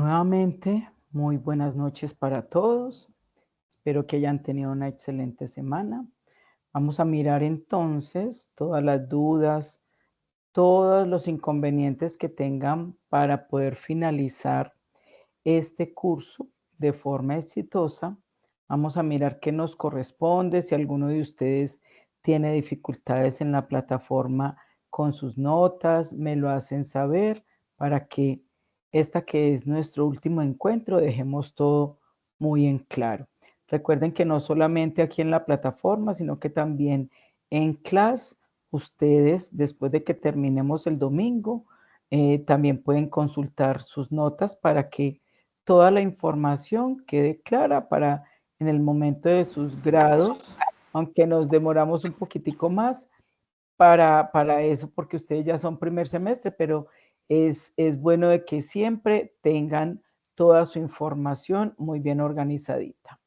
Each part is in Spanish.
Nuevamente, muy buenas noches para todos. Espero que hayan tenido una excelente semana. Vamos a mirar entonces todas las dudas, todos los inconvenientes que tengan para poder finalizar este curso de forma exitosa. Vamos a mirar qué nos corresponde, si alguno de ustedes tiene dificultades en la plataforma con sus notas, me lo hacen saber para que esta que es nuestro último encuentro dejemos todo muy en claro. Recuerden que no solamente aquí en la plataforma, sino que también en clase, ustedes después de que terminemos el domingo, también pueden consultar sus notas para que toda la información quede clara para en el momento de sus grados, aunque nos demoramos un poquitico más para eso, porque ustedes ya son primer semestre, pero es bueno de que siempre tengan toda su información muy bien organizadita.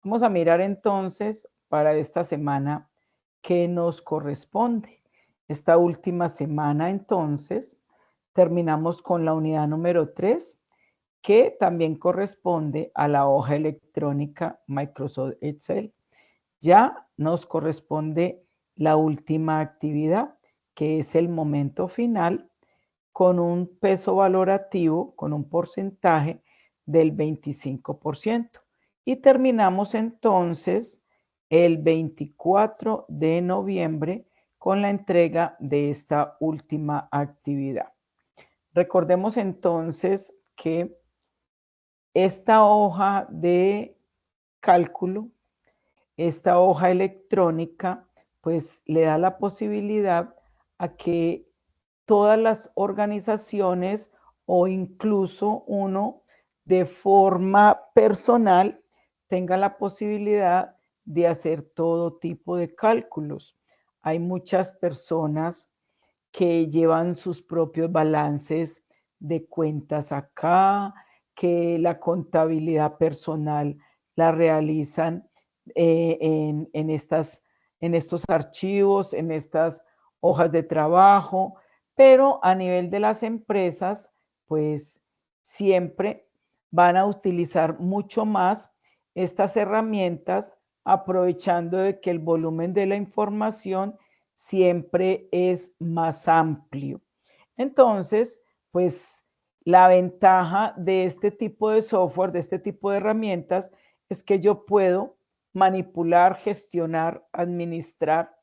Vamos a mirar entonces para esta semana qué nos corresponde. Esta última semana entonces terminamos con la unidad número 3, que también corresponde a la hoja electrónica Microsoft Excel. Ya nos corresponde la última actividad, que es el momento final, con un peso valorativo, con un porcentaje del 25%. Y terminamos entonces el 24 de noviembre con la entrega de esta última actividad. Recordemos entonces que esta hoja de cálculo, esta hoja electrónica, pues le da la posibilidad a que todas las organizaciones o incluso uno de forma personal tenga la posibilidad de hacer todo tipo de cálculos. Hay muchas personas que llevan sus propios balances de cuentas acá, que la contabilidad personal la realizan en estos archivos, en estas hojas de trabajo, pero a nivel de las empresas, pues siempre van a utilizar mucho más estas herramientas, aprovechando de que el volumen de la información siempre es más amplio. Entonces, pues la ventaja de este tipo de software, de este tipo de herramientas, es que yo puedo manipular, gestionar, administrar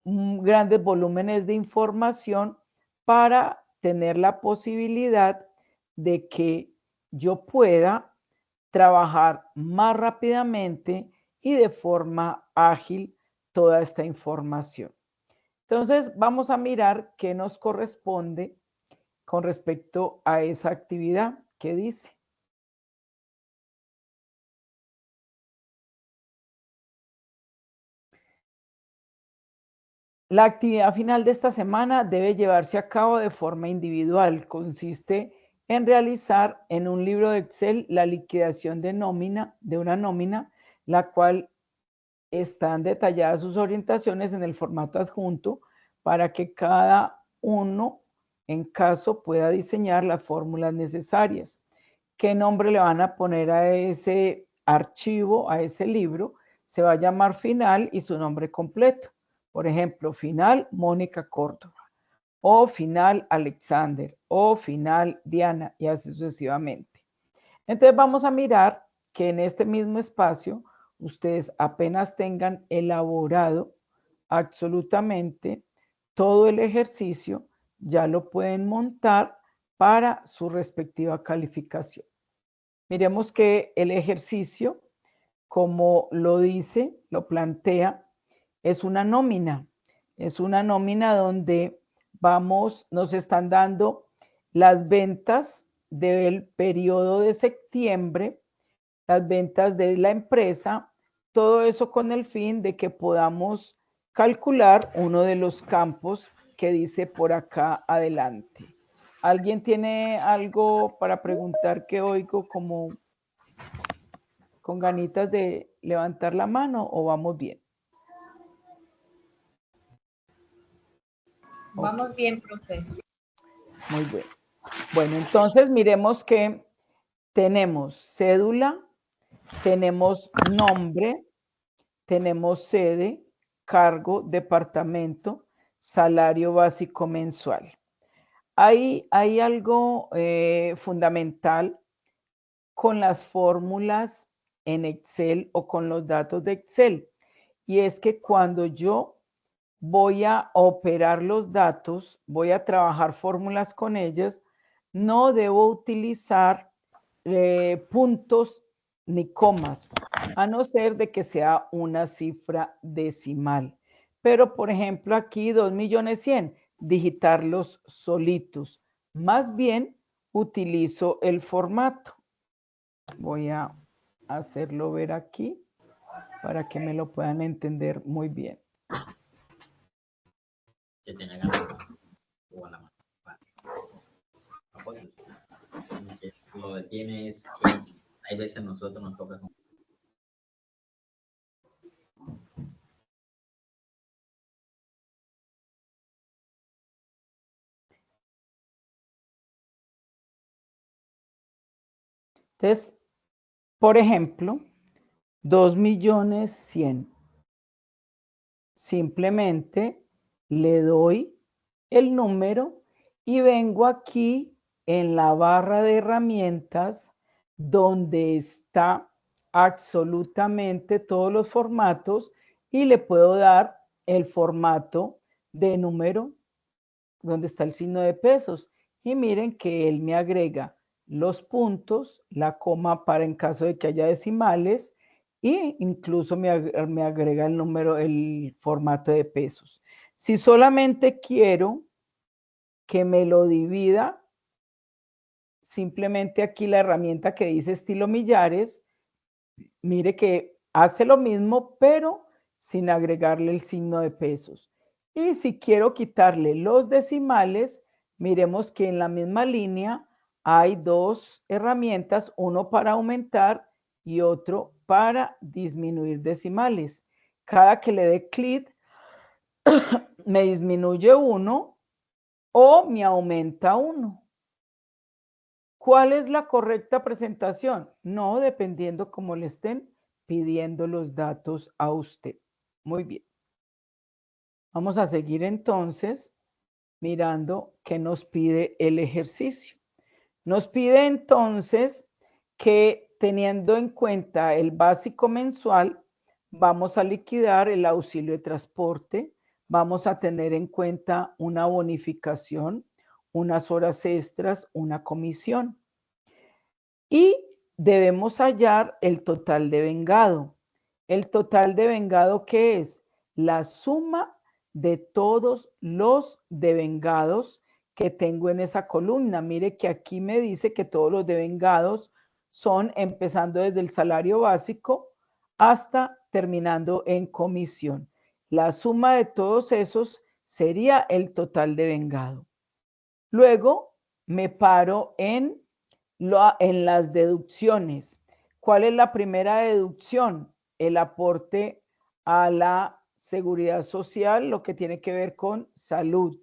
grandes volúmenes de información para tener la posibilidad de que yo pueda trabajar más rápidamente y de forma ágil toda esta información. Entonces, vamos a mirar qué nos corresponde con respecto a esa actividad que dice. La actividad final de esta semana debe llevarse a cabo de forma individual. Consiste en realizar en un libro de Excel la liquidación de una nómina, la cual están detalladas sus orientaciones en el formato adjunto para que cada uno, en caso, pueda diseñar las fórmulas necesarias. ¿Qué nombre le van a poner a ese archivo, a ese libro? Se va a llamar final y su nombre completo. Por ejemplo, final Mónica Córdoba, o final Alexander, o final Diana, y así sucesivamente. Entonces vamos a mirar que en este mismo espacio ustedes apenas tengan elaborado absolutamente todo el ejercicio, ya lo pueden montar para su respectiva calificación. Miremos que el ejercicio, como lo dice, lo plantea, es una nómina. Es una nómina donde nos están dando las ventas del periodo de septiembre, las ventas de la empresa, todo eso con el fin de que podamos calcular uno de los campos que dice por acá adelante. ¿Alguien tiene algo para preguntar que oigo como con ganitas de levantar la mano o vamos bien? Vamos Ok, bien, profe. muy bien. Bueno, entonces miremos que tenemos cédula, tenemos nombre, tenemos sede, cargo, departamento, salario básico mensual. Hay algo fundamental con las fórmulas en Excel o con los datos de Excel, y es que cuando yo voy a operar los datos, voy a trabajar fórmulas con ellos, no debo utilizar puntos ni comas, a no ser de que sea una cifra decimal. Pero, por ejemplo, aquí 2.100.000, digitarlos solitos. Más bien, utilizo el formato. Voy a hacerlo ver aquí para que me lo puedan entender muy bien. Que tenga ganas o a la mano. Lo detiene es que hay veces nosotros nos toca. Entonces, por ejemplo, 2.100.000. Simplemente le doy el número y vengo aquí en la barra de herramientas donde está absolutamente todos los formatos y le puedo dar el formato de número donde está el signo de pesos. Y miren que él me agrega los puntos, la coma para en caso de que haya decimales, e incluso me agrega el número, el formato de pesos. Si solamente quiero que me lo divida, simplemente aquí la herramienta que dice estilo millares, mire que hace lo mismo, pero sin agregarle el signo de pesos. Y si quiero quitarle los decimales, miremos que en la misma línea hay dos herramientas, uno para aumentar y otro para disminuir decimales. Cada que le dé clic, me disminuye uno o me aumenta uno. ¿Cuál es la correcta presentación? No, dependiendo cómo le estén pidiendo los datos a usted. Muy bien. Vamos a seguir entonces mirando qué nos pide el ejercicio. Nos pide entonces que teniendo en cuenta el básico mensual, vamos a liquidar el auxilio de transporte, vamos a tener en cuenta una bonificación, unas horas extras, una comisión. Y debemos hallar el total de vengado. ¿El total de vengado qué es? La suma de todos los devengados que tengo en esa columna. Mire que aquí me dice que todos los devengados son empezando desde el salario básico hasta terminando en comisión. La suma de todos esos sería el total de vengado. Luego me paro en las deducciones. ¿Cuál es la primera deducción? El aporte a la seguridad social, lo que tiene que ver con salud.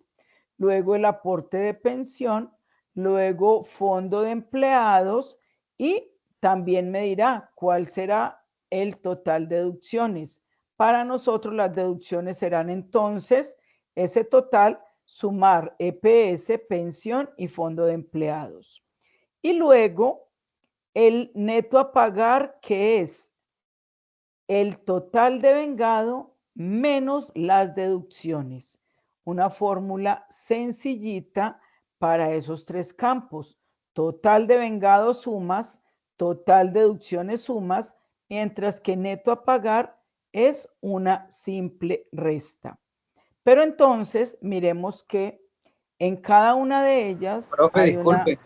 Luego el aporte de pensión, luego fondo de empleados y también me dirá cuál será el total de deducciones. Para nosotros las deducciones serán entonces ese total sumar EPS, pensión y fondo de empleados. Y luego, el neto a pagar, que es el total de vengado menos las deducciones. Una fórmula sencillita para esos tres campos. Total de vengado sumas, total de deducciones sumas, mientras que neto a pagar es una simple resta. Pero entonces, miremos que en cada una de ellas Profe, hay disculpe. una...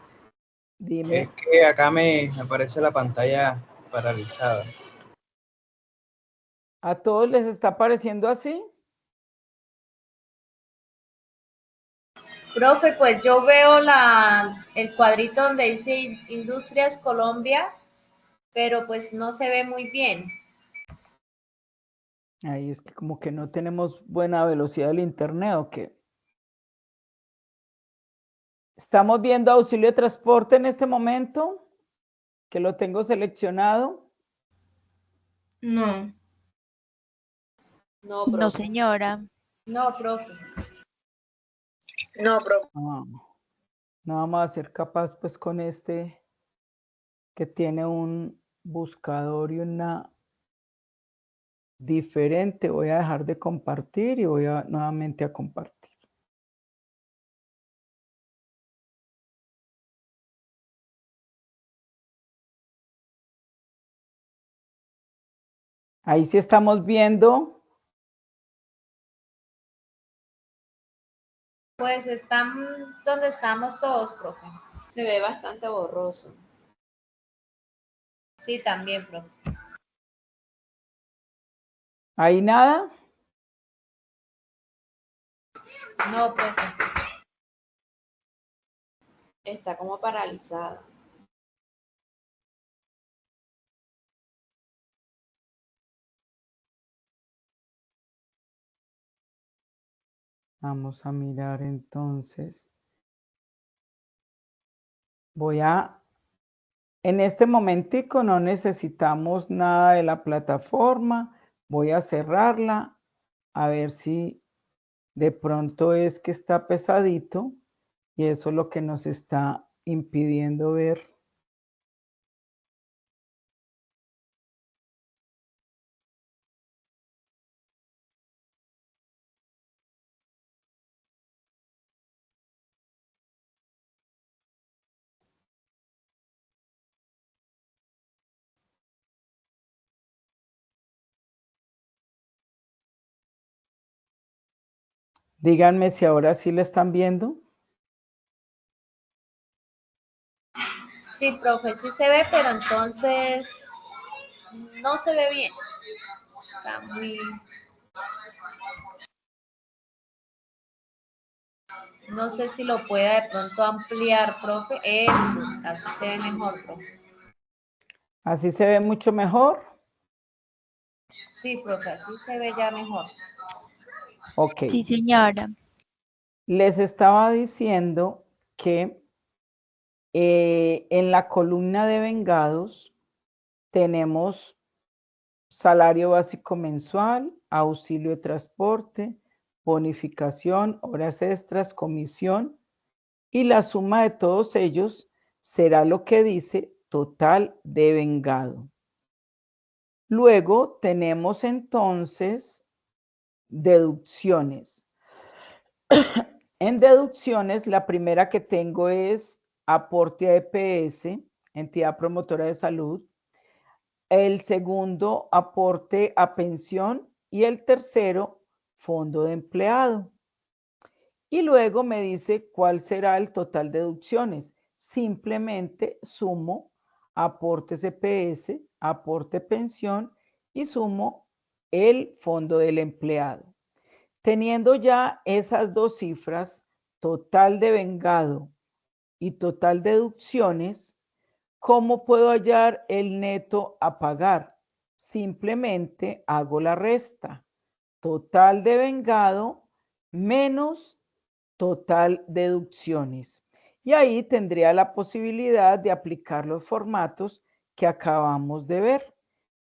Dime. Es que acá me aparece la pantalla paralizada. ¿A todos les está pareciendo así? Profe, pues yo veo el cuadrito donde dice Industrias Colombia, pero pues no se ve muy bien. Ahí es que como que no tenemos buena velocidad del internet o qué. ¿Estamos viendo auxilio de transporte en este momento? ¿Que lo tengo seleccionado? No. No, No, profe. señora. No, profe. No, profe. Ah, no vamos a ser capaz pues con este que tiene un buscador y una diferente. Voy a dejar de compartir y voy a nuevamente a compartir. Ahí sí estamos viendo. Pues están donde estamos todos, profe. Se ve bastante borroso. Sí, también, profe. Ahí nada. No, profe. Está como paralizado. Vamos a mirar entonces. En este momentico no necesitamos nada de la plataforma. Voy a cerrarla a ver si de pronto es que está pesadito y eso es lo que nos está impidiendo ver. Díganme si ahora sí la están viendo. Sí, profe, sí se ve, pero entonces no se ve bien. Está muy... No sé si lo pueda de pronto ampliar, profe. Eso, así se ve mejor, profe. Así se ve mucho mejor. Sí, profe, así se ve ya mejor. Ok. Sí, señora. Les estaba diciendo que en la columna de vengados tenemos salario básico mensual, auxilio de transporte, bonificación, horas extras, comisión, y la suma de todos ellos será lo que dice total de vengado. Luego tenemos entonces deducciones. En deducciones, la primera que tengo es aporte a EPS, entidad promotora de salud. El segundo, aporte a pensión. Y el tercero, fondo de empleado. Y luego me dice cuál será el total de deducciones. Simplemente sumo aportes EPS, aporte pensión y sumo el fondo del empleado. Teniendo ya esas dos cifras, total de vengado y total de deducciones, ¿cómo puedo hallar el neto a pagar? Simplemente hago la resta. Total de vengado menos total de deducciones. Y ahí tendría la posibilidad de aplicar los formatos que acabamos de ver,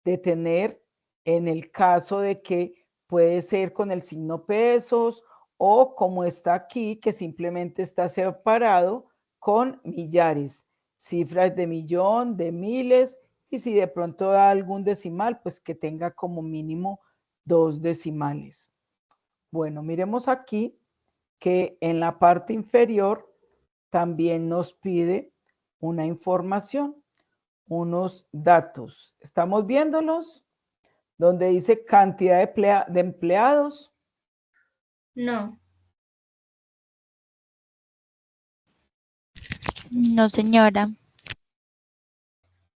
de tener en el caso de que puede ser con el signo pesos o como está aquí, que simplemente está separado con millares, cifras de millón, de miles, y si de pronto da algún decimal, pues que tenga como mínimo 2 decimales. Bueno, miremos aquí que en la parte inferior también nos pide una información, unos datos. ¿Estamos viéndolos? Donde dice cantidad de empleados. No. No, señora.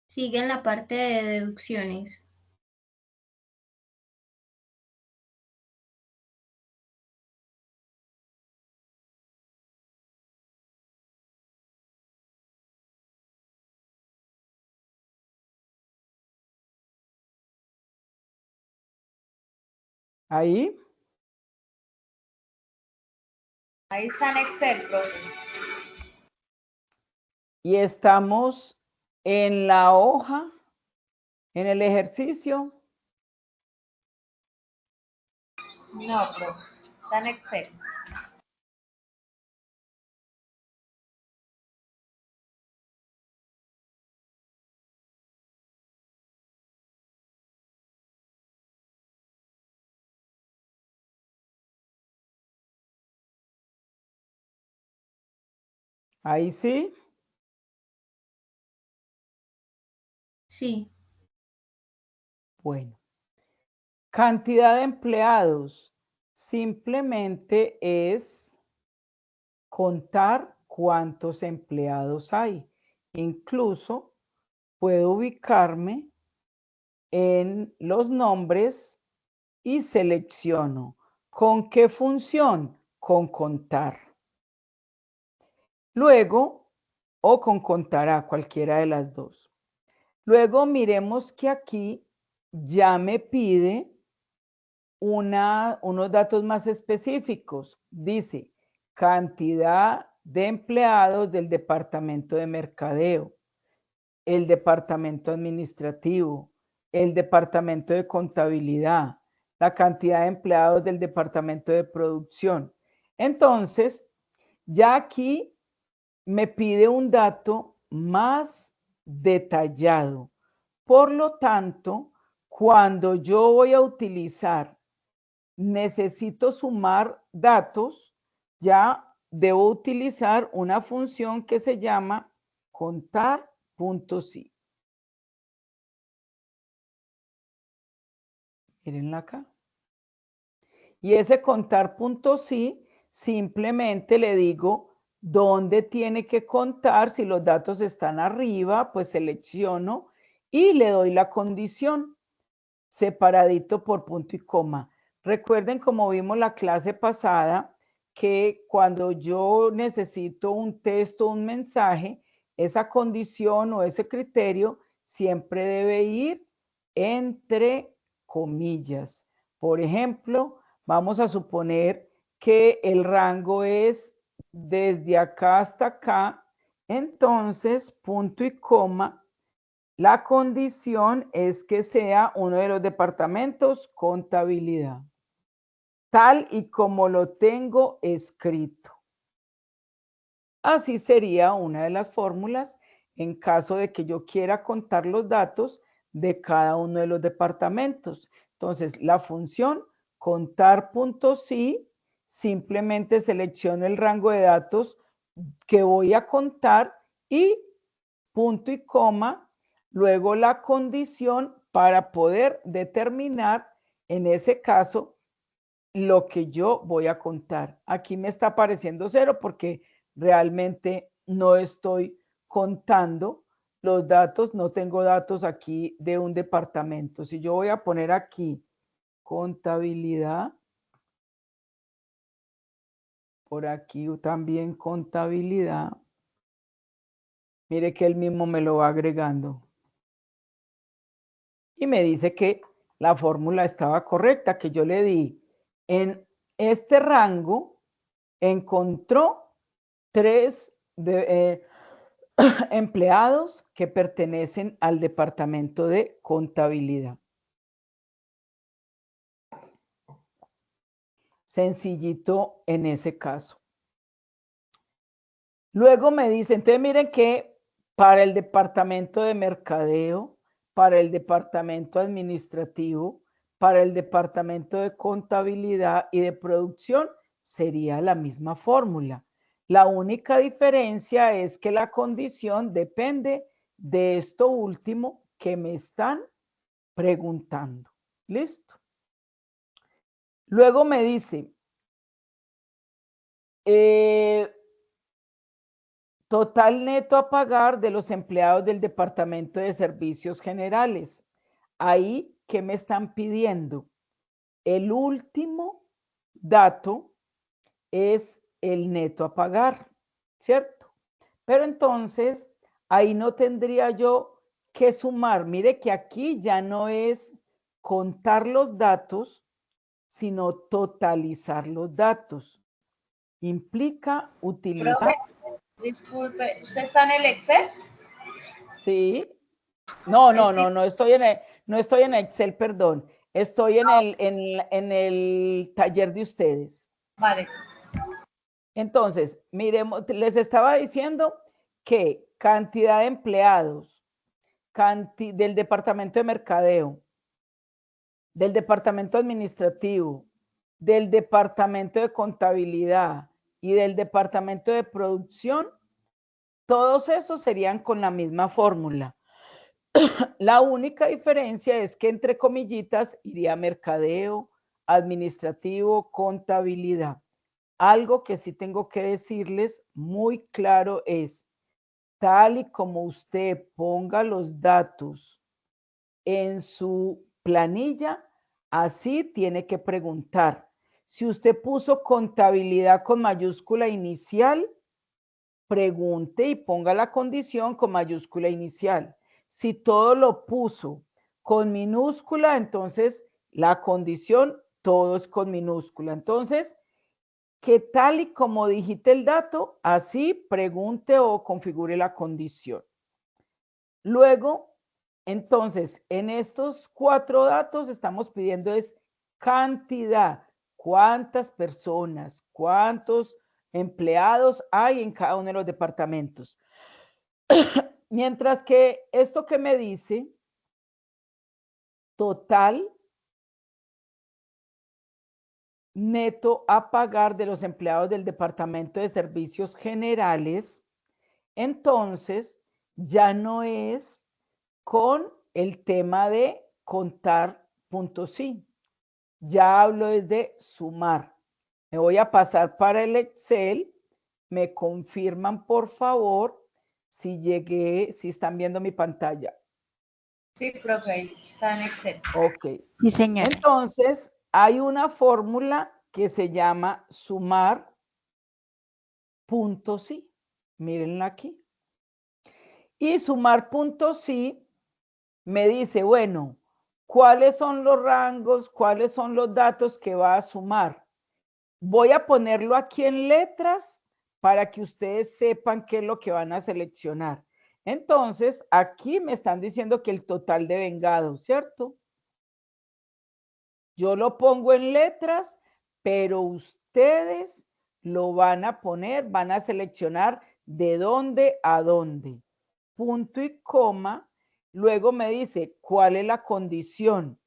Sigue en la parte de deducciones. Ahí. Ahí está en Excel, profe. Y estamos En la hoja, en el ejercicio, No, profe. Está en Excel. ahí sí. Sí. Bueno, cantidad de empleados simplemente es contar cuántos empleados hay. Incluso puedo ubicarme en los nombres y selecciono. ¿Con qué función? Con contar. Luego, o con contar a cualquiera de las dos. Luego miremos que aquí ya me pide unos datos más específicos. Dice, cantidad de empleados del departamento de mercadeo, el departamento administrativo, el departamento de contabilidad, la cantidad de empleados del departamento de producción. Entonces, ya aquí me pide un dato más detallado. Por lo tanto, cuando yo voy a utilizar, necesito sumar datos, ya debo utilizar una función que se llama contar.si. Mírenla acá. Y ese contar.si simplemente le digo dónde tiene que contar. Si los datos están arriba, pues selecciono y le doy la condición separadito por punto y coma. Recuerden, como vimos la clase pasada, que cuando yo necesito un texto, un mensaje, esa condición o ese criterio siempre debe ir entre comillas. Por ejemplo, vamos a suponer que el rango es desde acá hasta acá, entonces punto y coma. La condición es que sea uno de los departamentos contabilidad, tal y como lo tengo escrito. Así sería una de las fórmulas en caso de que yo quiera contar los datos de cada uno de los departamentos. Entonces, la función contar.si simplemente selecciono el rango de datos que voy a contar y punto y coma, luego la condición para poder determinar, en ese caso, lo que yo voy a contar. Aquí me está apareciendo 0 porque realmente no estoy contando los datos, no tengo datos aquí de un departamento. Si yo voy a poner aquí contabilidad, por aquí también contabilidad, mire que él mismo me lo va agregando. Y me dice que la fórmula estaba correcta, que yo le di en este rango, encontró 3 empleados que pertenecen al departamento de contabilidad. Sencillito en ese caso. Luego me dice, entonces miren que para el departamento de mercadeo, para el departamento administrativo, para el departamento de contabilidad y de producción sería la misma fórmula. La única diferencia es que la condición depende de esto último que me están preguntando. ¿Listo? Luego me dice, total neto a pagar de los empleados del Departamento de Servicios Generales. Ahí, ¿qué me están pidiendo? El último dato es el neto a pagar, ¿cierto? Pero entonces, ahí no tendría yo que sumar. Mire que aquí ya no es contar los datos, sino totalizar los datos. Implica utilizar... Profe, disculpe, ¿usted está en el Excel? Sí. No, Es no estoy no estoy en Excel, perdón. Estoy en el taller de ustedes. Vale. Entonces, miremos, les estaba diciendo que cantidad de empleados del departamento de mercadeo, del departamento administrativo, del departamento de contabilidad y del departamento de producción, todos esos serían con la misma fórmula. La única diferencia es que entre comillitas iría mercadeo, administrativo, contabilidad. Algo que sí tengo que decirles muy claro es, tal y como usted ponga los datos en su planilla, así tiene que preguntar. Si usted puso contabilidad con mayúscula inicial, pregunte y ponga la condición con mayúscula inicial. Si todo lo puso con minúscula, entonces la condición, todo es con minúscula. Entonces, que tal y como digite el dato, así pregunte o configure la condición. Luego, entonces, en estos 4 datos estamos pidiendo es cantidad, cuántas personas, cuántos empleados hay en cada uno de los departamentos. Mientras que esto que me dice, total neto a pagar de los empleados del Departamento de Servicios Generales, entonces ya no es con el tema de contar puntos sí. Ya hablo desde sumar. Me voy a pasar para el Excel. Me confirman, por favor, si llegué, si están viendo mi pantalla. Sí, profe, ahí está en Excel. Ok. Sí, señora. Entonces, hay una fórmula que se llama sumar puntos sí. Mírenla aquí. Y sumar puntos sí me dice, bueno, ¿cuáles son los rangos? ¿Cuáles son los datos que va a sumar? Voy a ponerlo aquí en letras para que ustedes sepan qué es lo que van a seleccionar. Entonces, aquí me están diciendo que el total de vengado, ¿cierto? Yo lo pongo en letras, pero ustedes lo van a poner, van a seleccionar de dónde a dónde. Punto y coma. Luego me dice, ¿cuál es la condición?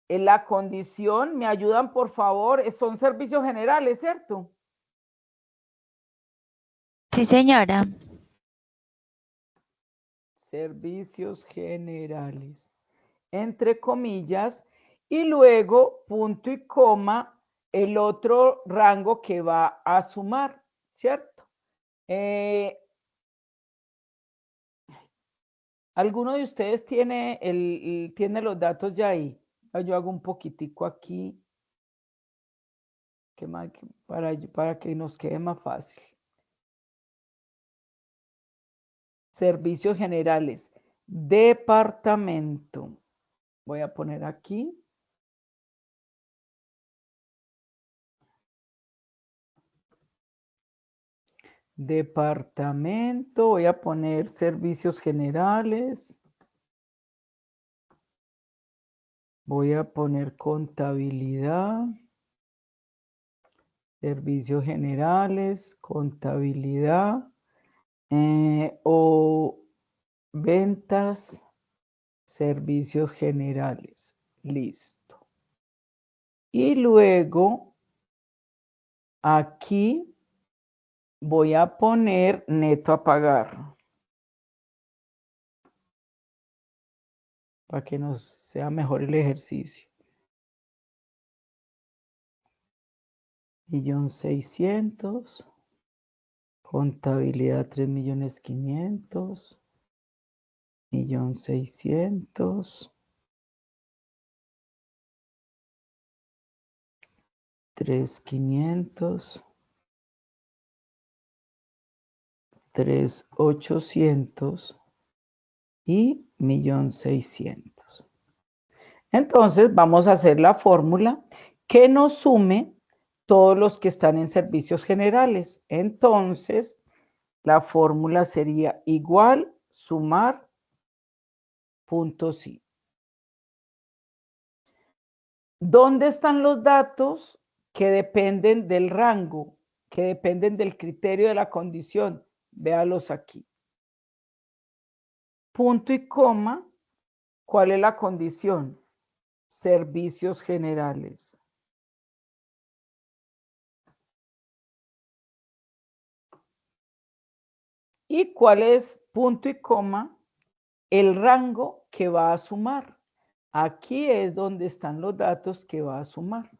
En la condición, me ayudan por favor, son servicios generales, ¿cierto? Sí, señora. Servicios generales, entre comillas, y luego punto y coma, el otro rango que va a sumar, ¿cierto? ¿Alguno de ustedes tiene, tiene los datos ya ahí? Yo hago un poquitico aquí para que nos quede más fácil. Servicios generales, departamento. Voy a poner aquí. Departamento, voy a poner servicios generales. Voy a poner contabilidad. Servicios generales, contabilidad. O ventas, servicios generales. Listo. Y luego, aquí voy a poner neto a pagar. Para que nos sea mejor el ejercicio. 1.600.000. Contabilidad 3.500.000. 1.600.000. 3.500. 3.800. Y 1.600.000. Entonces vamos a hacer la fórmula que nos sume todos los que están en servicios generales. Entonces, la fórmula sería igual sumar punto sí. ¿Dónde están los datos que dependen del rango, que dependen del criterio de la condición? Véalos aquí. Punto y coma. ¿Cuál es la condición? Servicios generales. ¿Y cuál es punto y coma? El rango que va a sumar. Aquí es donde están los datos que va a sumar.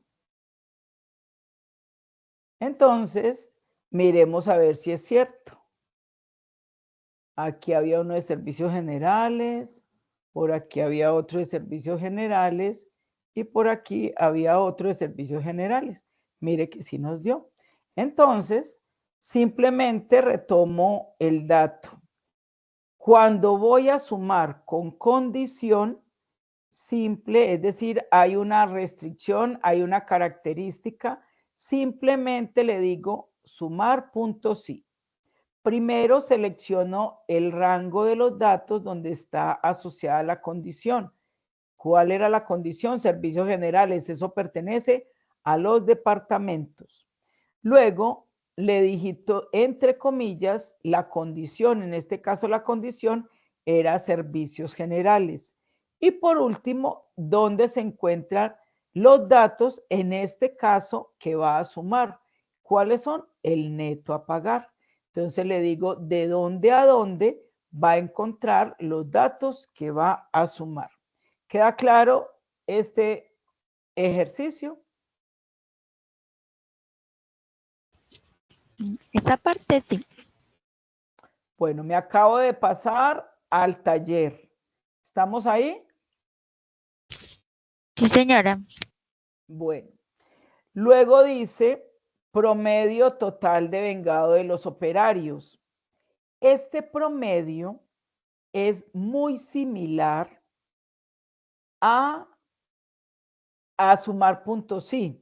Entonces, miremos a ver si es cierto. Aquí había uno de servicios generales, por aquí había otro de servicios generales y por aquí había otro de servicios generales. Mire que sí nos dio. Entonces, simplemente retomo el dato. Cuando voy a sumar con condición simple, es decir, hay una restricción, hay una característica, simplemente le digo sumar punto sí. Primero selecciono el rango de los datos donde está asociada la condición. ¿Cuál era la condición? Servicios generales. Eso pertenece a los departamentos. Luego le digito entre comillas la condición. En este caso la condición era servicios generales. Y por último, ¿dónde se encuentran los datos? En este caso que va a sumar. ¿Cuáles son? El neto a pagar. Entonces le digo de dónde a dónde va a encontrar los datos que va a sumar. ¿Queda claro este ejercicio? Esa parte sí. Bueno, me acabo de pasar al taller. ¿Estamos ahí? Sí, señora. Bueno. Luego dice promedio total de vengado de los operarios. Este promedio es muy similar a sumar puntos sí.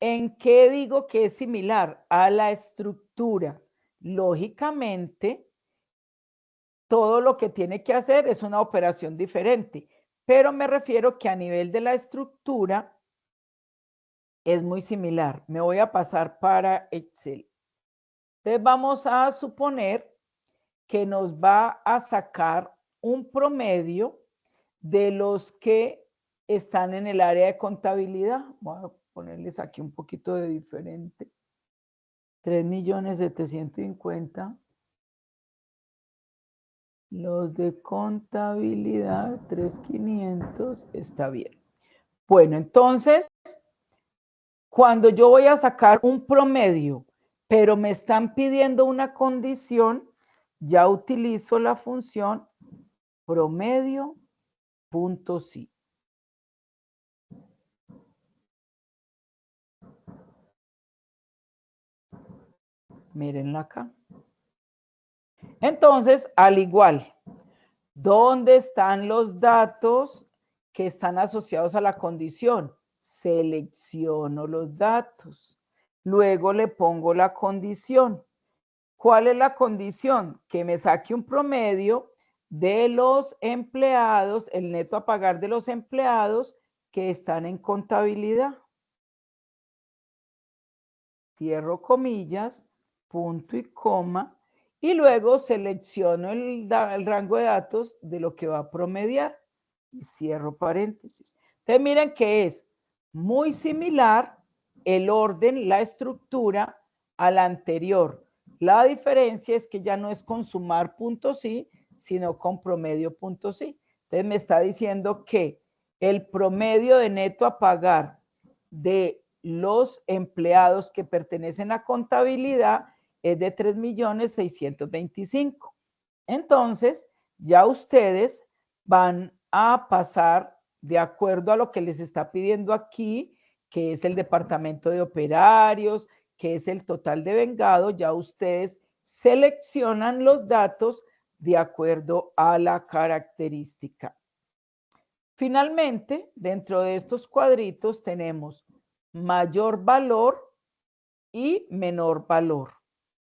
¿En qué digo que es similar? A la estructura. Lógicamente, todo lo que tiene que hacer es una operación diferente, pero me refiero que a nivel de la estructura es muy similar. Me voy a pasar para Excel. Entonces vamos a suponer que nos va a sacar un promedio de los que están en el área de contabilidad. Voy a ponerles aquí un poquito de diferente. 3.750.000. Los de contabilidad, 3.500, está bien. Bueno, entonces, cuando yo voy a sacar un promedio, pero me están pidiendo una condición, ya utilizo la función promedio punto sí. Mírenla acá. Entonces, al igual, ¿dónde están los datos que están asociados a la condición? Selecciono los datos. Luego le pongo la condición. ¿Cuál es la condición? Que me saque un promedio de los empleados, el neto a pagar de los empleados que están en contabilidad. Cierro comillas, punto y coma, y luego selecciono el rango de datos de lo que va a promediar y cierro paréntesis. Entonces miren que es muy similar el orden, la estructura a la anterior. La diferencia es que ya no es con sumar punto sí, sino con promedio punto sí. Entonces me está diciendo que el promedio de neto a pagar de los empleados que pertenecen a contabilidad es de 3.625.000. Entonces, ya ustedes van a pasar de acuerdo a lo que les está pidiendo aquí, que es el departamento de operarios, que es el total de vengado, ya ustedes seleccionan los datos de acuerdo a la característica. Finalmente, dentro de estos cuadritos tenemos mayor valor y menor valor.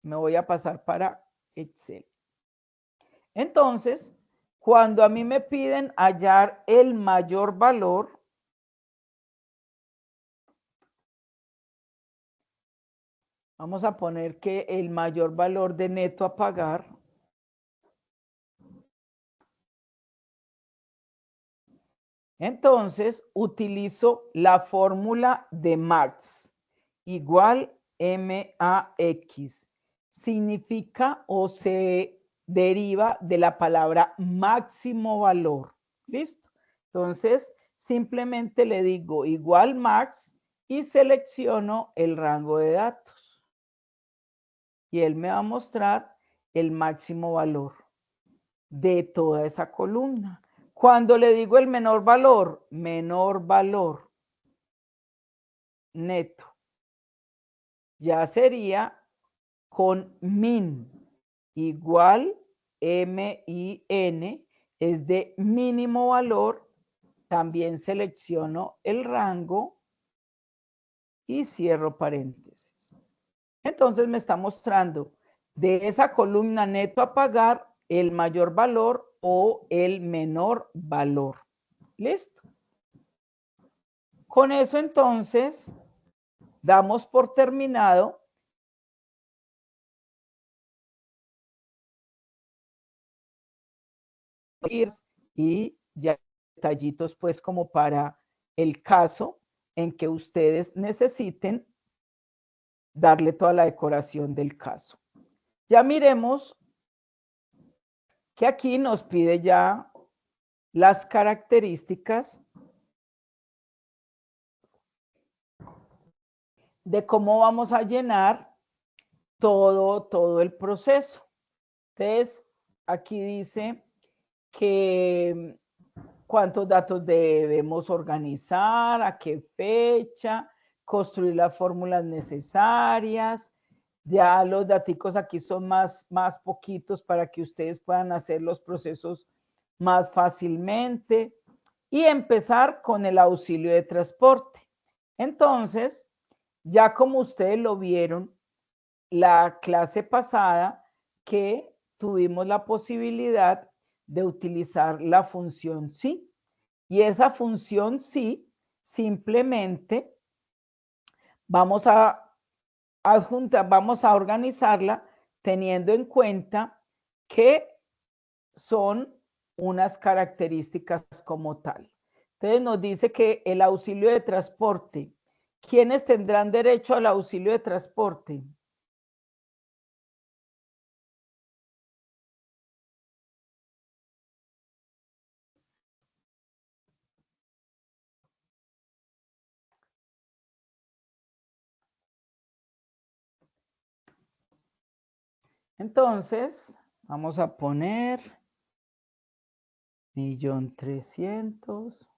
Me voy a pasar para Excel. Entonces, Cuando a mí me piden hallar el mayor valor, vamos a poner que el mayor valor de neto a pagar entonces utilizo la fórmula de max igual MAX. Significa o se deriva de la palabra máximo valor. ¿Listo? Entonces, simplemente le digo igual max y selecciono el rango de datos. Y él me va a mostrar el máximo valor de toda esa columna. Cuando le digo el menor valor neto, ya sería con min igual MIN, es de mínimo valor, también selecciono el rango y cierro paréntesis. Entonces me está mostrando de esa columna neto a pagar el mayor valor o el menor valor. ¿Listo? Con eso entonces damos por terminado y ya detallitos pues como para el caso en que ustedes necesiten darle toda la decoración del caso. Ya miremos que aquí nos pide ya las características de cómo vamos a llenar todo el proceso. Entonces, aquí dice que cuántos datos debemos organizar, a qué fecha, construir las fórmulas necesarias. Ya los daticos aquí son más poquitos para que ustedes puedan hacer los procesos más fácilmente y empezar con el auxilio de transporte. Entonces, ya como ustedes lo vieron, la clase pasada que tuvimos la posibilidad de utilizar la función sí. Y esa función sí, simplemente vamos a adjuntar, vamos a organizarla teniendo en cuenta que son unas características como tal. Entonces nos dice que el auxilio de transporte, ¿quiénes tendrán derecho al auxilio de transporte? Entonces, vamos a poner 1.300.000,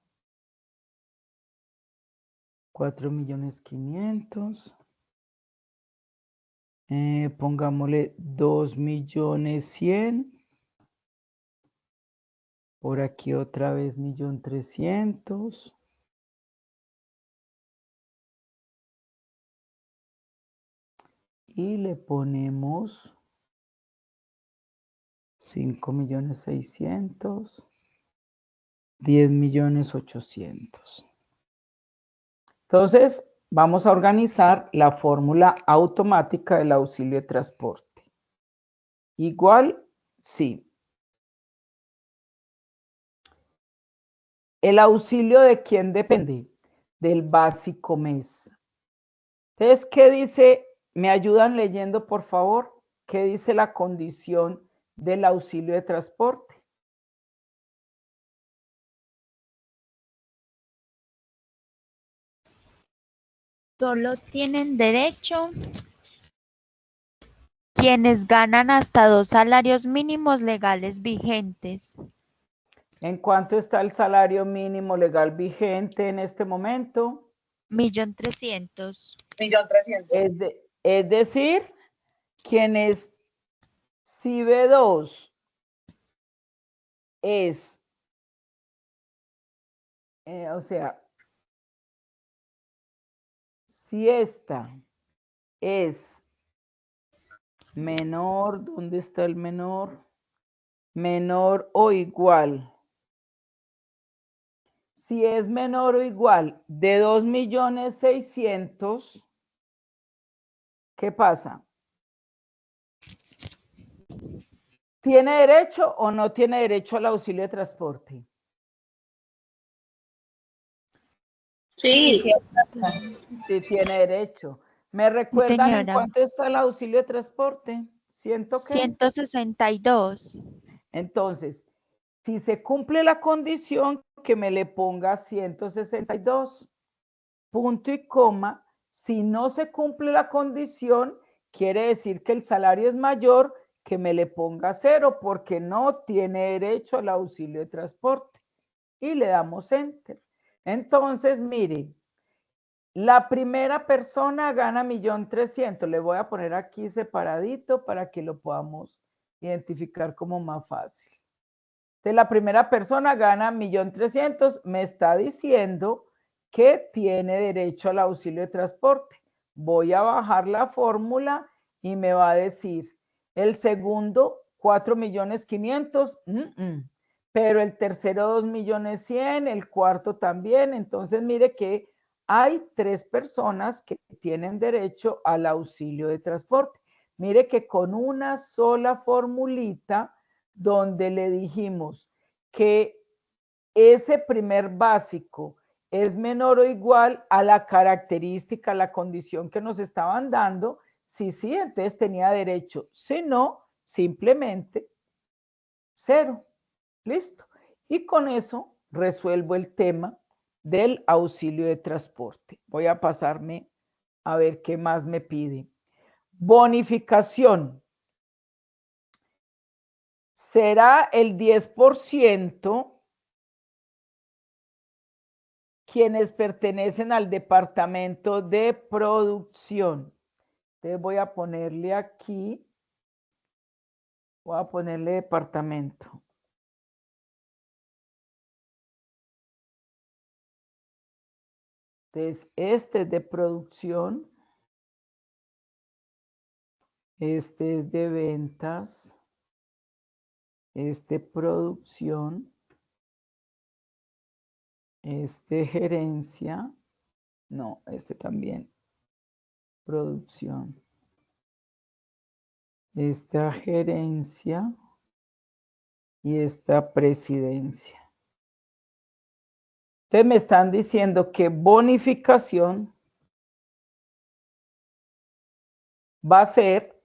4.500.000. Pongámosle 2.100.000. Por aquí otra vez 1.300.000. Y le ponemos 5.600.000, 10.800.000. Entonces, vamos a organizar la fórmula automática del auxilio de transporte. Igual, sí. ¿El auxilio de quién depende? Del básico mes. Entonces, ¿qué dice? ¿Me ayudan leyendo, por favor? ¿Qué dice la condición del auxilio de transporte? Solo tienen derecho quienes ganan hasta 2 salarios mínimos legales vigentes. ¿En cuánto está el salario mínimo legal vigente en este momento? 1.300.000. Es decir, quienes si B2 es, o sea, si esta es menor, ¿dónde está el menor? menor o igual. Si es menor o igual de 2.600.000, ¿qué pasa? ¿Tiene derecho o no tiene derecho al auxilio de transporte? Sí. Sí tiene derecho. ¿Me Sí, recuerdan en señora. cuánto está el auxilio de transporte? ¿Ciento qué? 162. Entonces, si se cumple la condición, que me le ponga 162, punto y coma. Si no se cumple la condición, quiere decir que el salario es mayor, que me le ponga 0, porque no tiene derecho al auxilio de transporte. Y le damos enter. Entonces, mire, la primera persona gana 1.300.000. Le voy a poner aquí separadito para que lo podamos identificar como más fácil. Entonces, la primera persona gana 1.300.000. Me está diciendo que tiene derecho al auxilio de transporte. Voy a bajar la fórmula y me va a decir el segundo 4.500.000, pero el tercero 2.100.000, el cuarto también. Entonces, mire que hay 3 personas que tienen derecho al auxilio de transporte. Mire que con una sola formulita, donde le dijimos que ese primer básico es menor o igual a la característica, la condición que nos estaban dando, sí, entonces tenía derecho. Si no, simplemente 0. Listo. Y con eso resuelvo el tema del auxilio de transporte. Voy a pasarme a ver qué más me pide. Bonificación. Será el 10% quienes pertenecen al departamento de producción. Entonces voy a ponerle aquí, voy a ponerle departamento. Entonces, este es de producción, este es de ventas, este producción, este gerencia, no, este también, producción, esta gerencia y esta presidencia. Entonces me están diciendo que bonificación va a ser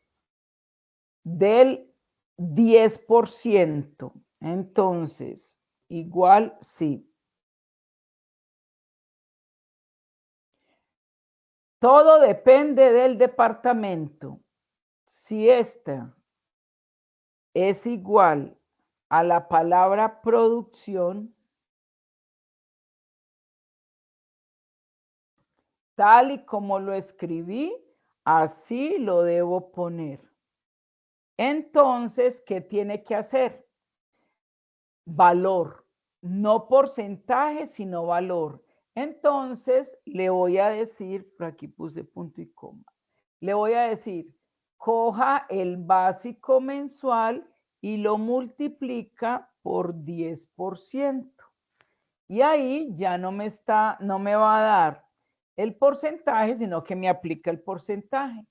del 10%. Entonces, igual sí. Todo depende del departamento. Si esta es igual a la palabra producción, tal y como lo escribí, así lo debo poner. Entonces, ¿qué tiene que hacer? Valor, no porcentaje, sino valor. Entonces, le voy a decir, por aquí puse punto y coma, le voy a decir, coja el básico mensual y lo multiplica por 10%. Y ahí ya no me va a dar el porcentaje, sino que me aplica el porcentaje.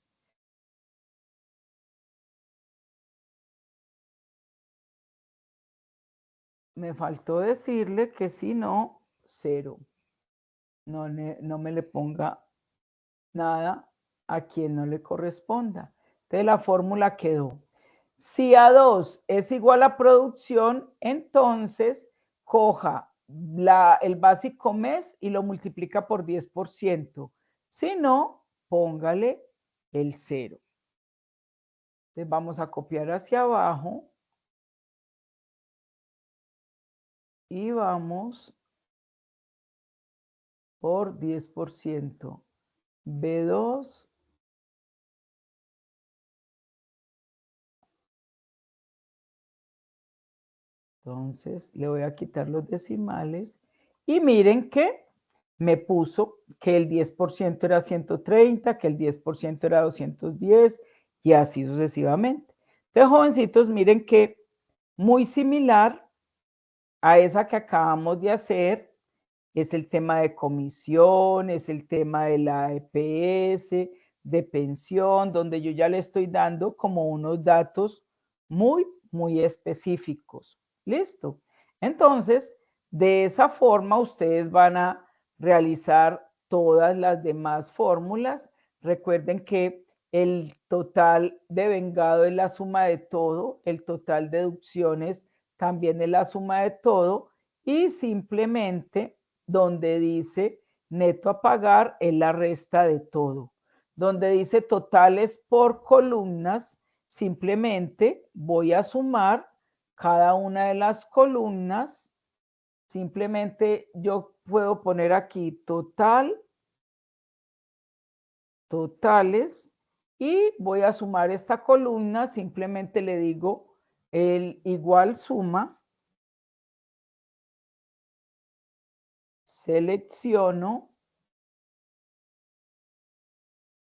Me faltó decirle que si no, 0. No me le ponga nada a quien no le corresponda. Entonces la fórmula quedó. Si A2 es igual a producción, entonces coja el básico mes y lo multiplica por 10%. Si no, póngale el 0. Entonces vamos a copiar hacia abajo y vamos por 10%. B2 Entonces, le voy a quitar los decimales y miren que me puso que el 10% era 130, que el 10% era 210 y así sucesivamente. Entonces, jovencitos, miren que muy similar a esa que acabamos de hacer. Es el tema de comisión, es el tema de la EPS, de pensión, donde yo ya le estoy dando como unos datos muy específicos. ¿Listo? Entonces, de esa forma ustedes van a realizar todas las demás fórmulas. Recuerden que el total de vengado es la suma de todo, el total de deducciones también es la suma de todo y simplemente donde dice neto a pagar es la resta de todo. Donde dice totales por columnas, simplemente voy a sumar cada una de las columnas. Simplemente yo puedo poner aquí total, totales, y voy a sumar esta columna. Simplemente le digo el igual suma. Selecciono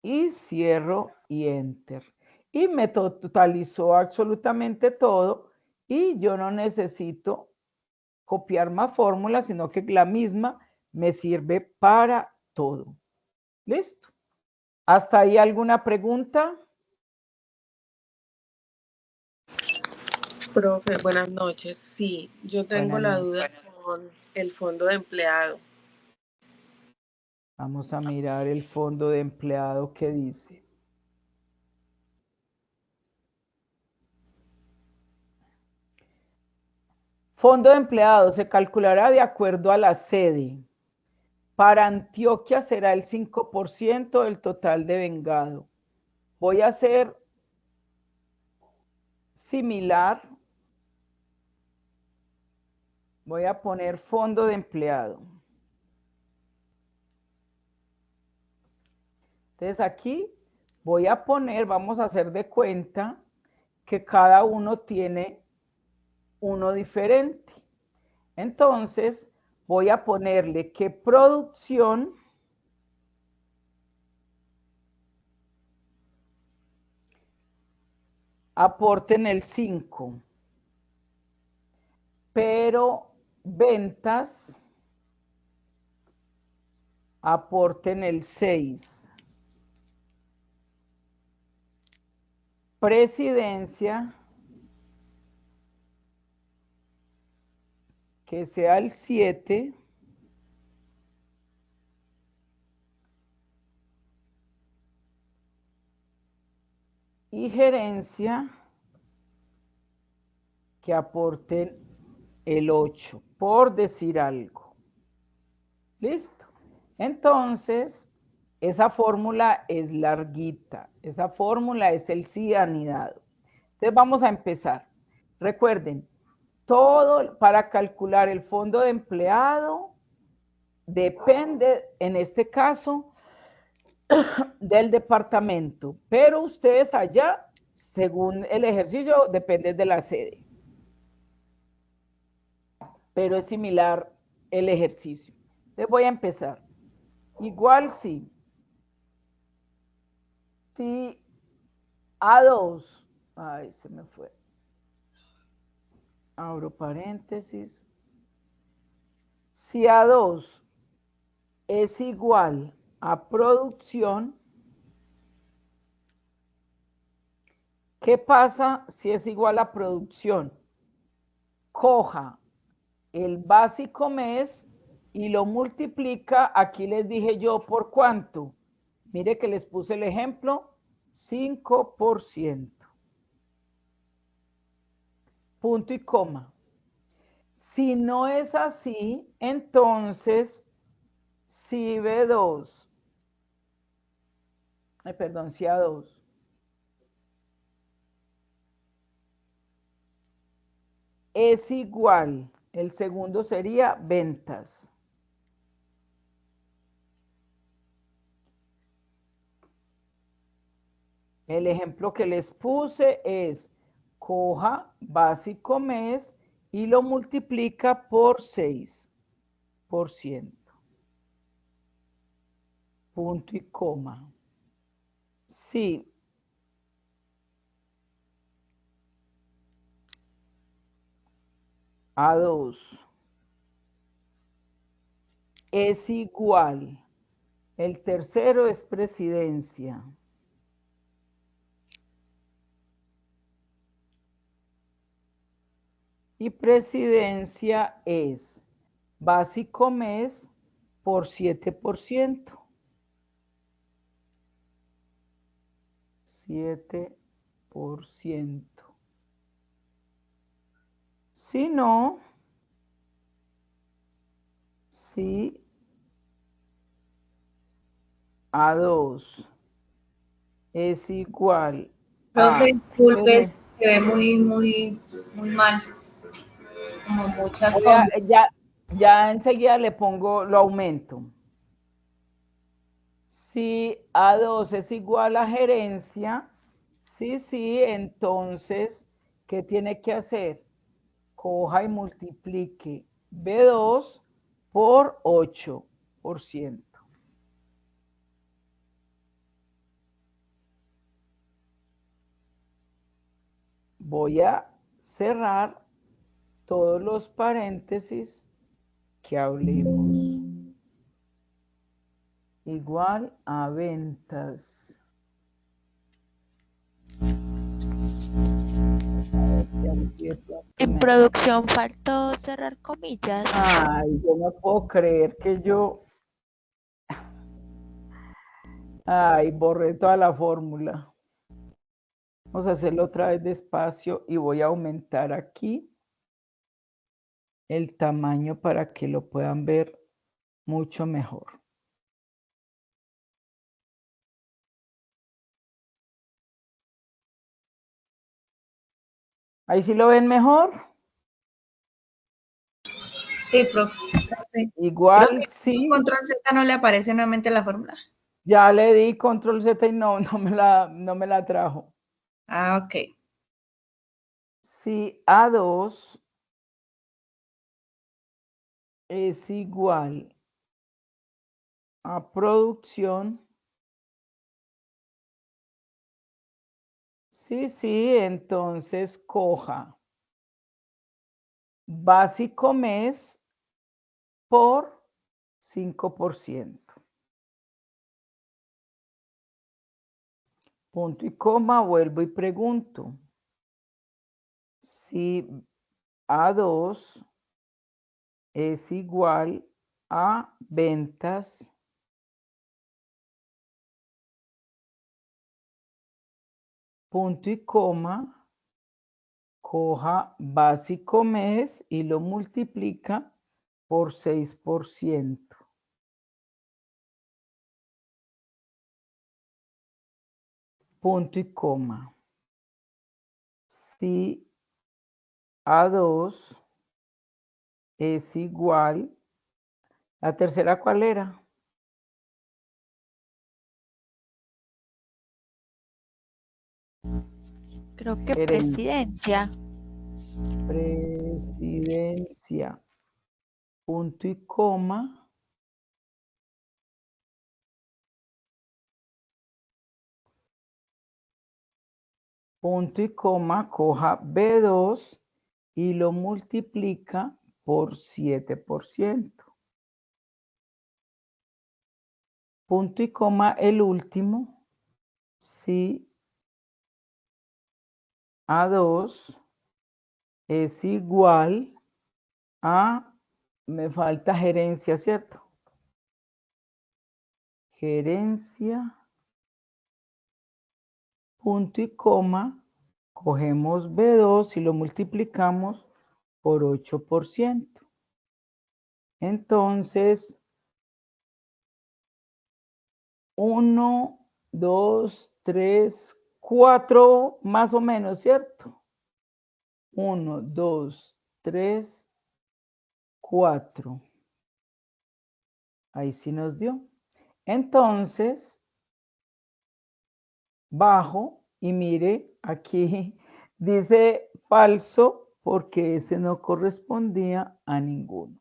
y cierro y enter. Y me totalizó absolutamente todo y yo no necesito copiar más fórmulas, sino que la misma me sirve para todo. ¿Listo? ¿Hasta ahí alguna pregunta? Profe, buenas noches. Sí, yo tengo Buenas la noches. duda con el fondo de empleado. Vamos a mirar el fondo de empleado que dice. Fondo de empleado se calculará de acuerdo a la sede. Para Antioquia será el 5% del total de vengado. Voy a hacer similar. Voy a poner fondo de empleado. Entonces aquí voy a poner, vamos a hacer de cuenta que cada uno tiene uno diferente. Entonces voy a ponerle que producción aporten el 5, pero ventas aporten el 6. Presidencia que sea el 7. Y gerencia que aporten el 8, por decir algo. ¿Listo? Entonces, esa fórmula es larguita. Esa fórmula es el sí anidado. Entonces, vamos a empezar. Recuerden, todo para calcular el fondo de empleado depende, en este caso, del departamento. Pero ustedes allá, según el ejercicio, depende de la sede. Pero es similar el ejercicio. Entonces voy a empezar. Igual sí. Si A2, ay, se me fue. Abro paréntesis. Si A2 es igual a producción, ¿qué pasa si es igual a producción? Coja el básico mes y lo multiplica, aquí les dije yo por cuánto. Mire que les puse el ejemplo, 5%. Punto y coma. Si no es así, entonces, si B2, perdón, si A2 es igual, el segundo sería ventas. El ejemplo que les puse es, coja básico mes y lo multiplica por 6%. Punto y coma. Sí. A2 es igual. El tercero es presidencia. Y presidencia es básico mes por 7%. 7%. Si no, si A2 es igual a... Profe, disculpe, se ve muy mal, como muchas sombras. Ya enseguida le pongo, lo aumento. Si A2 es igual a gerencia, sí, entonces, ¿qué tiene que hacer? Coja y multiplique B2 por 8%. Voy a cerrar todos los paréntesis que hablemos. Igual a ventas. En producción faltó cerrar comillas. Ay, yo no puedo creer que yo... Ay, borré toda la fórmula. Vamos a hacerlo otra vez despacio y voy a aumentar aquí el tamaño para que lo puedan ver mucho mejor. ¿Ahí sí lo ven mejor? Sí, profe. Igual, Profe, sí. Control Z no le aparece nuevamente la fórmula. Ya le di control Z y no me la trajo. Ah, ok. Si A2 es igual a producción, sí, entonces coja básico mes por 5%. Punto y coma, vuelvo y pregunto. Si A2 es igual a ventas, punto y coma, coja básico mes y lo multiplica por 6%. Punto y coma. Si A2 es igual, ¿la tercera cuál era? Creo que presidencia. Presidencia. Punto y coma. Punto y coma, coja B2 y lo multiplica por 7%. Punto y coma, el último, si A2 es igual a, me falta gerencia, ¿cierto? Gerencia, punto y coma, cogemos B2 y lo multiplicamos por 8%. Entonces, 1, 2, 3, 4, más o menos, ¿cierto? 1, 2, 3, 4. Ahí sí nos dio. Entonces, bajo y mire, aquí dice falso porque ese no correspondía a ninguno.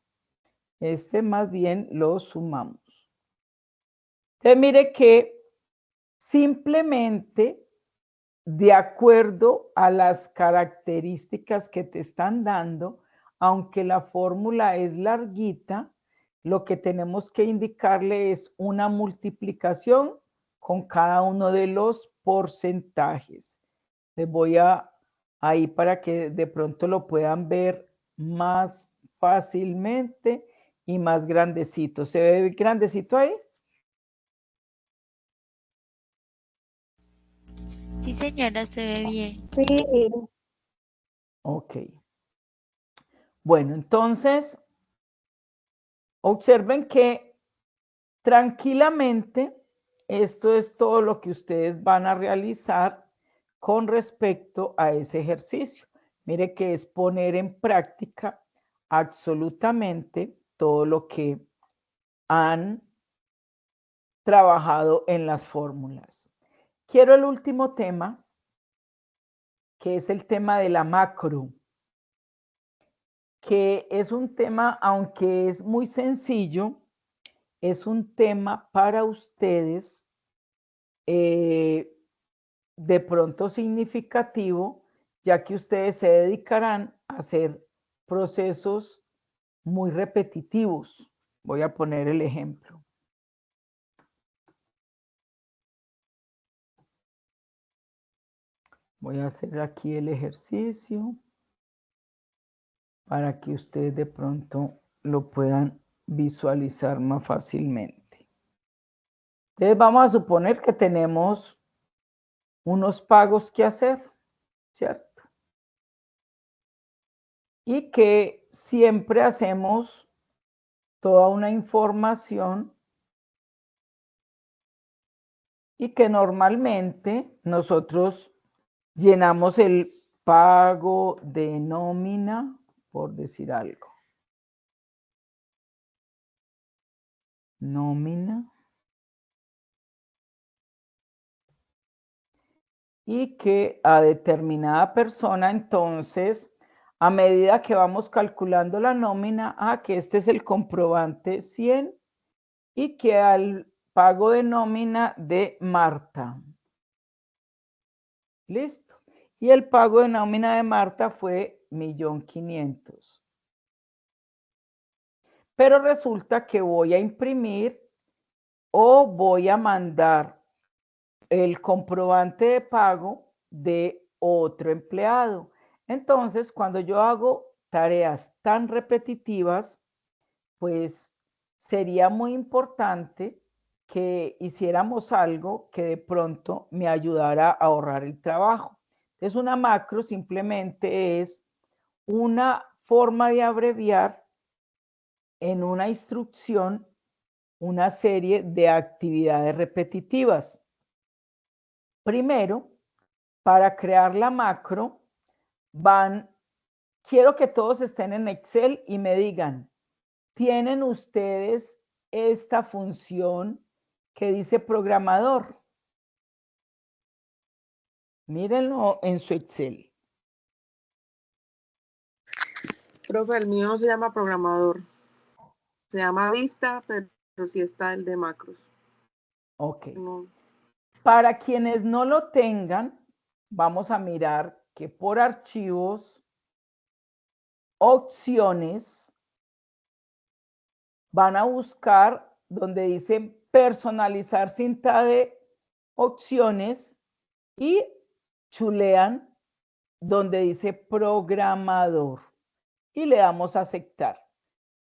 Este más bien lo sumamos. Entonces, mire que simplemente de acuerdo a las características que te están dando, aunque la fórmula es larguita, lo que tenemos que indicarle es una multiplicación con cada uno de los porcentajes. Les voy ahí para que de pronto lo puedan ver más fácilmente y más grandecito. ¿Se ve grandecito ahí? Sí, señora, se ve bien. Ok. Bueno, entonces, observen que tranquilamente esto es todo lo que ustedes van a realizar con respecto a ese ejercicio. Mire que es poner en práctica absolutamente todo lo que han trabajado en las fórmulas. Quiero el último tema, que es el tema de la macro, que es un tema, aunque es muy sencillo, es un tema para ustedes de pronto significativo, ya que ustedes se dedicarán a hacer procesos muy repetitivos. Voy a poner el ejemplo. Voy a hacer aquí el ejercicio para que ustedes de pronto lo puedan visualizar más fácilmente. Entonces vamos a suponer que tenemos unos pagos que hacer, ¿cierto? Y que siempre hacemos toda una información y que normalmente nosotros llenamos el pago de nómina, por decir algo. Nómina. Y que a determinada persona, entonces, a medida que vamos calculando la nómina, que este es el comprobante 100 y que al pago de nómina de Marta. Listo. Y el pago de nómina de Marta fue 1.500.000. Pero resulta que voy a imprimir o voy a mandar el comprobante de pago de otro empleado. Entonces, cuando yo hago tareas tan repetitivas, pues sería muy importante que hiciéramos algo que de pronto me ayudara a ahorrar el trabajo. Entonces, una macro simplemente es una forma de abreviar en una instrucción una serie de actividades repetitivas. Primero, para crear la macro, quiero que todos estén en Excel y me digan, ¿tienen ustedes esta función que dice programador? Mírenlo en su Excel. Profe, el mío no se llama programador. Se llama vista, pero sí está el de macros. Ok. No. Para quienes no lo tengan, vamos a mirar que por archivos, opciones, van a buscar donde dice personalizar cinta de opciones y chulean donde dice programador y le damos a aceptar.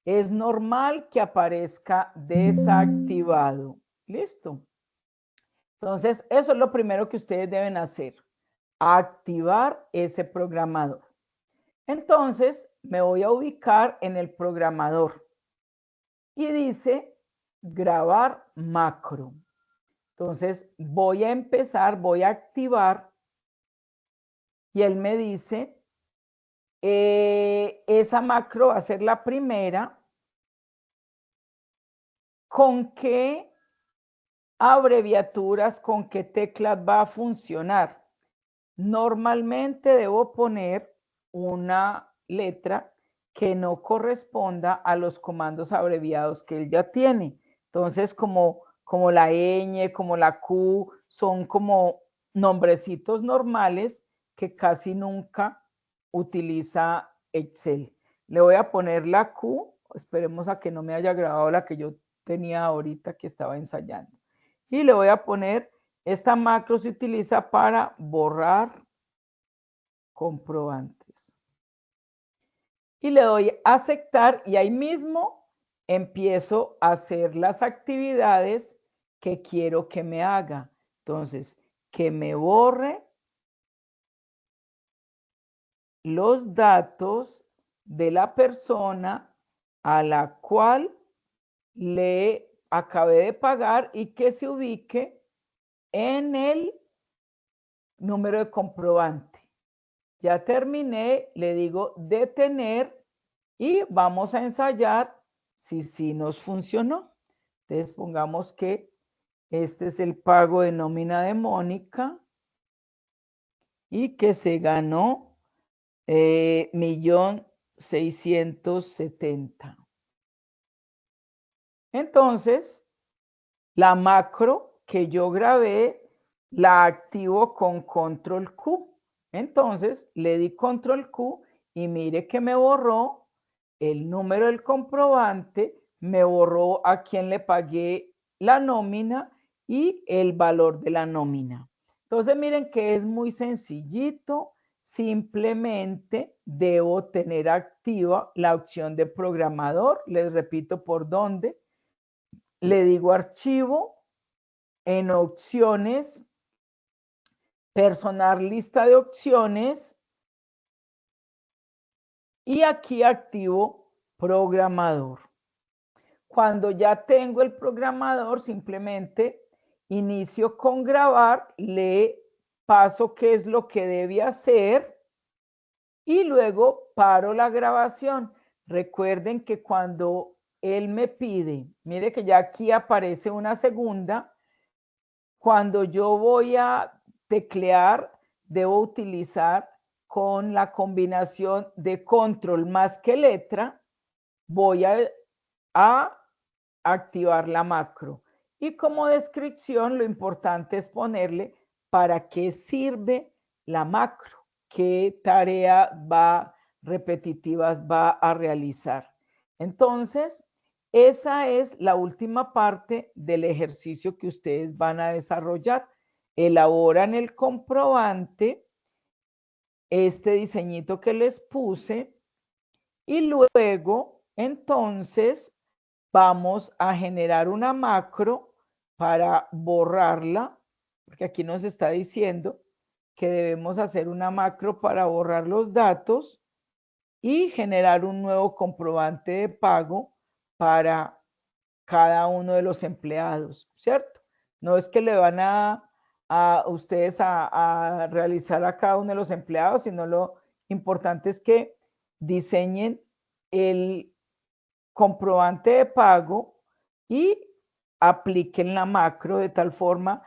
Es normal que aparezca desactivado. ¿Listo? Entonces, eso es lo primero que ustedes deben hacer. Activar ese programador. Entonces, me voy a ubicar en el programador. Y dice grabar macro. Entonces, voy a empezar, voy a activar. Y él me dice, esa macro va a ser la primera. ¿Con qué abreviaturas, con qué teclas va a funcionar? Normalmente debo poner una letra que no corresponda a los comandos abreviados que él ya tiene. Entonces, como la ñ, como la Q, son como nombrecitos normales que casi nunca utiliza Excel. le voy a poner la Q, esperemos a que no me haya grabado la que yo tenía ahorita que estaba ensayando. Y le voy a poner, esta macro se utiliza para borrar comprobantes. Y le doy a aceptar y ahí mismo empiezo a hacer las actividades que quiero que me haga. Entonces, que me borre los datos de la persona a la cual le acabé de pagar y que se ubique en el número de comprobante. Ya terminé, le digo detener y vamos a ensayar si nos funcionó. Entonces pongamos que este es el pago de nómina de Mónica y que se ganó 1.670.000. Entonces, la macro que yo grabé la activo con control Q. Entonces, le di control Q y mire que me borró el número del comprobante, me borró a quien le pagué la nómina y el valor de la nómina. Entonces, miren que es muy sencillito. Simplemente debo tener activa la opción de programador. Les repito por dónde. Le digo archivo, en opciones, personal lista de opciones y aquí activo programador. Cuando ya tengo el programador, simplemente inicio con grabar, le paso qué es lo que debe hacer y luego paro la grabación. Recuerden que cuando él me pide, mire que ya aquí aparece una segunda. Cuando yo voy a teclear, debo utilizar con la combinación de control más que letra, voy a activar la macro. Y como descripción, lo importante es ponerle para qué sirve la macro, qué tarea repetitivas va a realizar. Entonces, esa es la última parte del ejercicio que ustedes van a desarrollar. Elaboran el comprobante, este diseñito que les puse, y luego, entonces, vamos a generar una macro para borrarla, porque aquí nos está diciendo que debemos hacer una macro para borrar los datos y generar un nuevo comprobante de pago para cada uno de los empleados, ¿cierto? No es que le van a ustedes a realizar a cada uno de los empleados, sino lo importante es que diseñen el comprobante de pago y apliquen la macro de tal forma,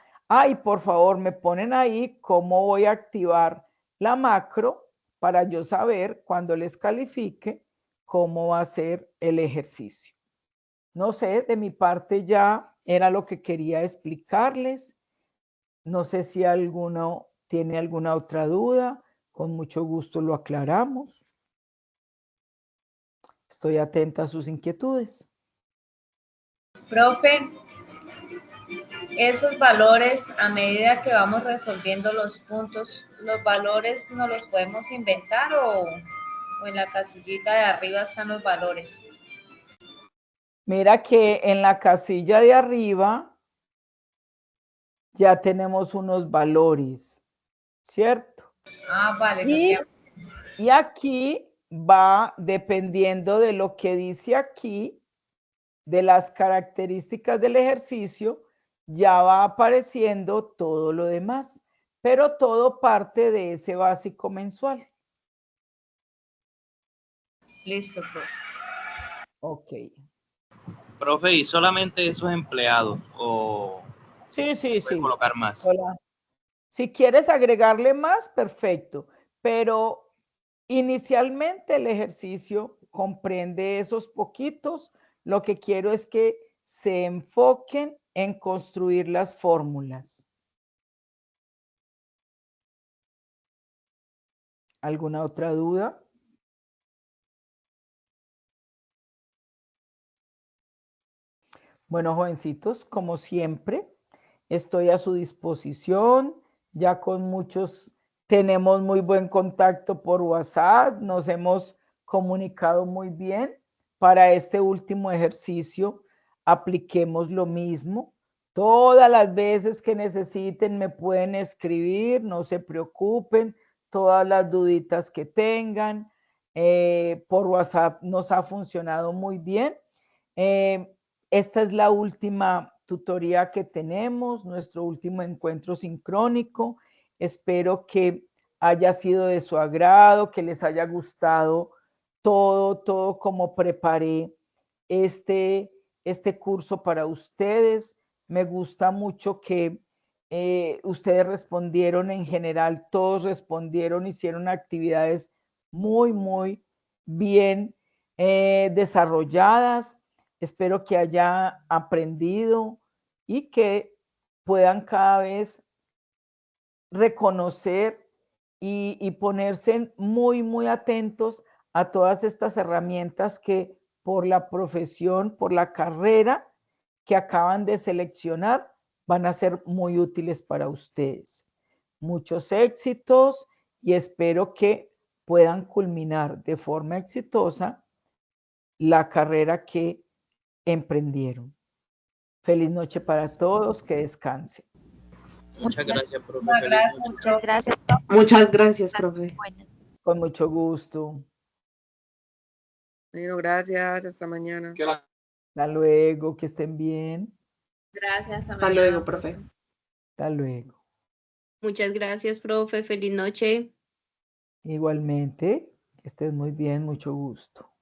y por favor me ponen ahí cómo voy a activar la macro para yo saber cuando les califique cómo va a ser el ejercicio. No sé, de mi parte ya era lo que quería explicarles. No sé si alguno tiene alguna otra duda, con mucho gusto lo aclaramos. Estoy atenta a sus inquietudes. Profe, esos valores, a medida que vamos resolviendo los puntos, ¿los valores no los podemos inventar o en la casillita de arriba están los valores? Mira que en la casilla de arriba ya tenemos unos valores, ¿cierto? Vale. Y aquí va, dependiendo de lo que dice aquí, de las características del ejercicio, ya va apareciendo todo lo demás, pero todo parte de ese básico mensual. Listo, profe. Ok. Profe, ¿y solamente esos empleados o Sí. puede colocar más? Hola. Si quieres agregarle más, perfecto, pero inicialmente el ejercicio comprende esos poquitos. Lo que quiero es que se enfoquen en construir las fórmulas. ¿Alguna otra duda? Bueno, jovencitos, como siempre, estoy a su disposición. Ya con muchos tenemos muy buen contacto por WhatsApp, nos hemos comunicado muy bien. Para este último ejercicio, apliquemos lo mismo. Todas las veces que necesiten me pueden escribir, no se preocupen, todas las duditas que tengan. Por WhatsApp nos ha funcionado muy bien. Esta es la última tutoría que tenemos, nuestro último encuentro sincrónico. Espero que haya sido de su agrado, que les haya gustado todo como preparé este curso para ustedes. Me gusta mucho que ustedes respondieron en general, todos respondieron, hicieron actividades muy bien desarrolladas. Espero que haya aprendido y que puedan cada vez reconocer y ponerse muy atentos a todas estas herramientas que por la profesión, por la carrera que acaban de seleccionar, van a ser muy útiles para ustedes. Muchos éxitos y espero que puedan culminar de forma exitosa la carrera que emprendieron. Feliz noche para todos, que descansen. Muchas gracias, profe. Muchas Feliz gracias, noche. Muchas gracias. Muchas gracias, profe. Buenas. Con mucho gusto. Bueno, gracias. Hasta mañana. Hasta luego, que estén bien. Gracias. Hasta luego, profe. Hasta luego. Muchas gracias, profe. Feliz noche. Igualmente, que estés muy bien, mucho gusto.